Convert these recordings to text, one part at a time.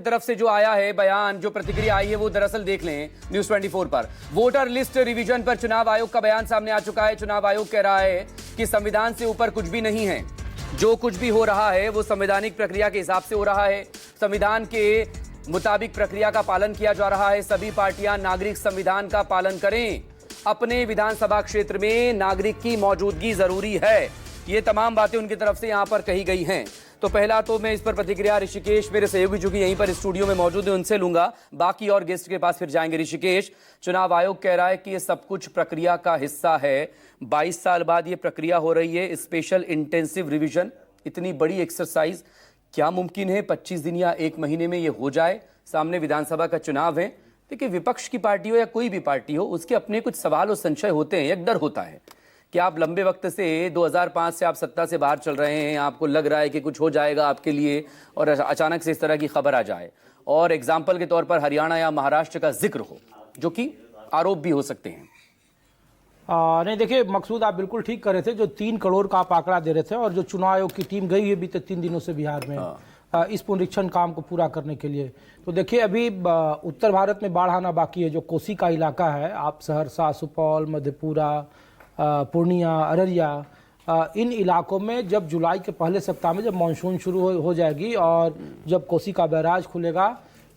तरफ से जो आया है बयान, जो प्रतिक्रिया आई है वो दरअसल देख लें न्यूज 24 पर। वोटर लिस्ट रिवीजन पर चुनाव आयोग का बयान सामने आ चुका है। चुनाव आयोग कह रहा है कि संविधान से ऊपर कुछ भी नहीं है। जो कुछ भी हो रहा है वो संवैधानिक प्रक्रिया के हिसाब से हो रहा है। संविधान के मुताबिक प्रक्रिया का पालन किया जा रहा है। सभी पार्टियां नागरिक संविधान का पालन करें। अपने विधानसभा क्षेत्र में नागरिक की मौजूदगी जरूरी है। ये तमाम बातें उनकी तरफ से यहां पर कही गई हैं। तो पहला तो मैं इस पर प्रतिक्रिया ऋषिकेश, मेरे सहयोगी जो कि यहीं पर स्टूडियो में मौजूद है, उनसे लूंगा। बाकी और गेस्ट के पास फिर जाएंगे। ऋषिकेश, चुनाव आयोग कह रहा है कि ये सब कुछ प्रक्रिया का हिस्सा है। 22 साल बाद ये प्रक्रिया हो रही है, स्पेशल इंटेंसिव रिवीजन। इतनी बड़ी एक्सरसाइज क्या मुमकिन है 25 दिन या 1 महीने में ये हो जाए? सामने विधानसभा का चुनाव है। देखिए, विपक्ष की पार्टी हो या कोई भी पार्टी हो, उसके अपने कुछ सवाल और संशय होते हैं, एक डर होता है कि आप लंबे वक्त से 2005 से आप सत्ता से बाहर चल रहे हैं, आपको लग रहा है कि कुछ हो जाएगा आपके लिए, और अचानक से इस तरह की खबर आ जाए और एग्जाम्पल के तौर पर हरियाणा या महाराष्ट्र का जिक्र हो, जो कि आरोप भी हो सकते हैं। नहीं, देखिए मकसूद, आप बिल्कुल ठीक कर रहे थे। जो 3 करोड़ का आप आंकड़ा दे रहे थे, और जो चुनाव आयोग की टीम गई है बीते 3 दिनों से बिहार में इस पुनरीक्षण काम को पूरा करने के लिए, तो देखिए अभी उत्तर भारत में बाढ़ आना बाकी है। जो कोसी का इलाका है, आप सहरसा, सुपौल, मधेपुरा, पूर्णिया, अररिया, इन इलाकों में जब जुलाई के पहले सप्ताह में जब मानसून शुरू हो जाएगी और जब कोसी का बैराज खुलेगा,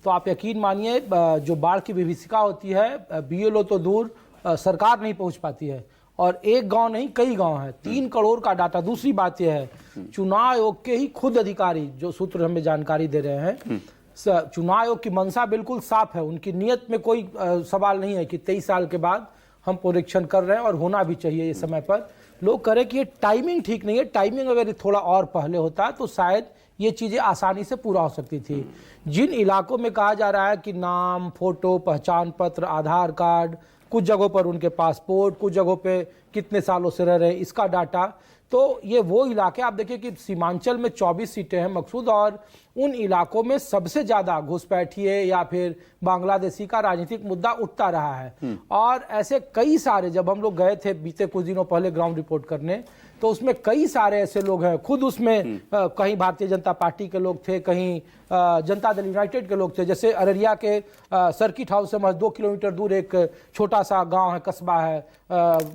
तो आप यकीन मानिए जो बाढ़ की विभीषिका होती है, बीएलओ तो दूर, सरकार नहीं पहुंच पाती है। और एक गांव नहीं, कई गांव हैं। 3 करोड़ का डाटा। दूसरी बात यह है, चुनाव आयोग के ही खुद अधिकारी जो सूत्र हमें जानकारी दे रहे हैं, चुनाव आयोग की मंशा बिल्कुल साफ है। उनकी नीयत में कोई सवाल नहीं है कि 23 साल के बाद हम परीक्षण कर रहे हैं, और होना भी चाहिए ये समय पर। लोग कह रहे कि ये टाइमिंग ठीक नहीं है। टाइमिंग अगर थोड़ा और पहले होता तो शायद ये चीज़ें आसानी से पूरा हो सकती थी। जिन इलाकों में कहा जा रहा है कि नाम, फोटो, पहचान पत्र, आधार कार्ड, कुछ जगहों पर उनके पासपोर्ट, कुछ जगहों पे कितने सालों से रह रहे हैं, इसका डाटा, तो ये वो इलाके, आप देखिए कि सीमांचल में 24 सीटें हैं मकसूद, और उन इलाकों में सबसे ज्यादा घुसपैठिए या फिर बांग्लादेशी का राजनीतिक मुद्दा उठता रहा है। और ऐसे कई सारे, जब हम लोग गए थे बीते कुछ दिनों पहले ग्राउंड रिपोर्ट करने, तो उसमें कई सारे ऐसे लोग हैं, खुद उसमें कहीं भारतीय जनता पार्टी के लोग थे, कहीं जनता दल यूनाइटेड के लोग थे। जैसे अररिया के सर्किट हाउस से महज 2 किलोमीटर दूर एक छोटा सा गांव है, कस्बा है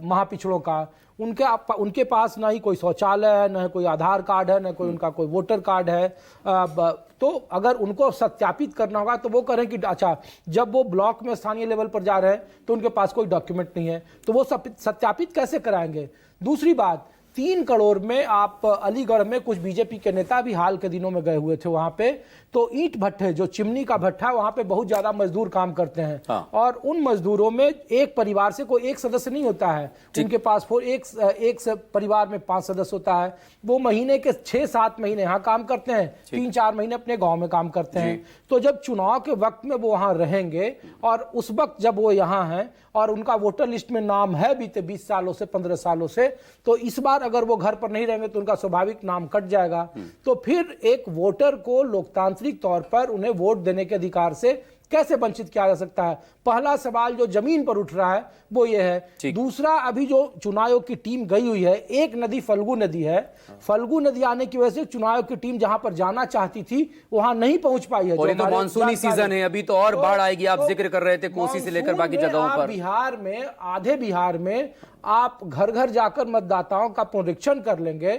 महापिछड़ों का। उनके पास ना ही कोई शौचालय है, ना कोई आधार कार्ड है, ना कोई उनका कोई वोटर कार्ड है। तो अगर उनको सत्यापित करना होगा तो वो करें कि अच्छा, जब वो ब्लॉक में स्थानीय लेवल पर जा रहे हैं तो उनके पास कोई डॉक्यूमेंट नहीं है, तो वो सत्यापित कैसे कराएंगे? दूसरी बात, 3 करोड़ में आप अलीगढ़ में कुछ बीजेपी के नेता भी हाल के दिनों में गए हुए थे वहां पे, तो ईंट भट्ठे, जो चिमनी का भट्ठा, वहां पे बहुत ज्यादा मजदूर काम करते हैं। और उन मजदूरों में एक परिवार से कोई एक सदस्य नहीं होता है। उनके पास एक परिवार में 5 सदस्य होता है। वो महीने के 6-7 महीने यहाँ काम करते हैं, 3-4 महीने अपने गाँव में काम करते हैं। तो जब चुनाव के वक्त में वो वहां रहेंगे, और उस वक्त जब वो यहाँ हैं और उनका वोटर लिस्ट में नाम है बीते 20 सालों से, 15 सालों से, तो इस बार अगर वो घर पर नहीं रहेंगे तो उनका स्वाभाविक नाम कट जाएगा। तो फिर एक वोटर को लोकतांत्रिक तौर पर उन्हें वोट देने के अधिकार से कैसे वंचित किया जा सकता है? पहला सवाल जो जमीन पर उठ रहा है वो ये है। दूसरा, अभी जो चुनाव आयोग की टीम गई हुई है, एक नदी फल्गु नदी है। फल्गु नदी आने की वजह से चुनाव आयोग की टीम जहां पर जाना चाहती थी वहां नहीं पहुंच पाई है। और ये तो मानसूनी सीजन है, अभी तो और बाढ़ आएगी। आप जिक्र कर रहे थे कोसी से लेकर बाकी जगहों पर। बिहार में, आधे बिहार में आप घर घर जाकर मतदाताओं का पुनरीक्षण कर लेंगे,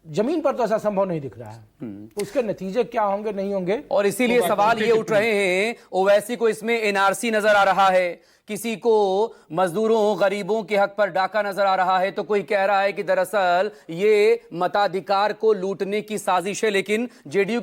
जमीन पर तो ऐसा संभव नहीं दिख रहा है। उसके नतीजे क्या होंगे, नहीं होंगे, और इसीलिए सवाल ये उठ रहे हैं, ओवैसी को इसमें एनआरसी नजर आ रहा है, किसी को मजदूरों, गरीबों के हक पर डाका नजर आ रहा है, तो कोई कह रहा है कि दरअसल ये मताधिकार को लूटने की साजिश है। लेकिन जेडीयू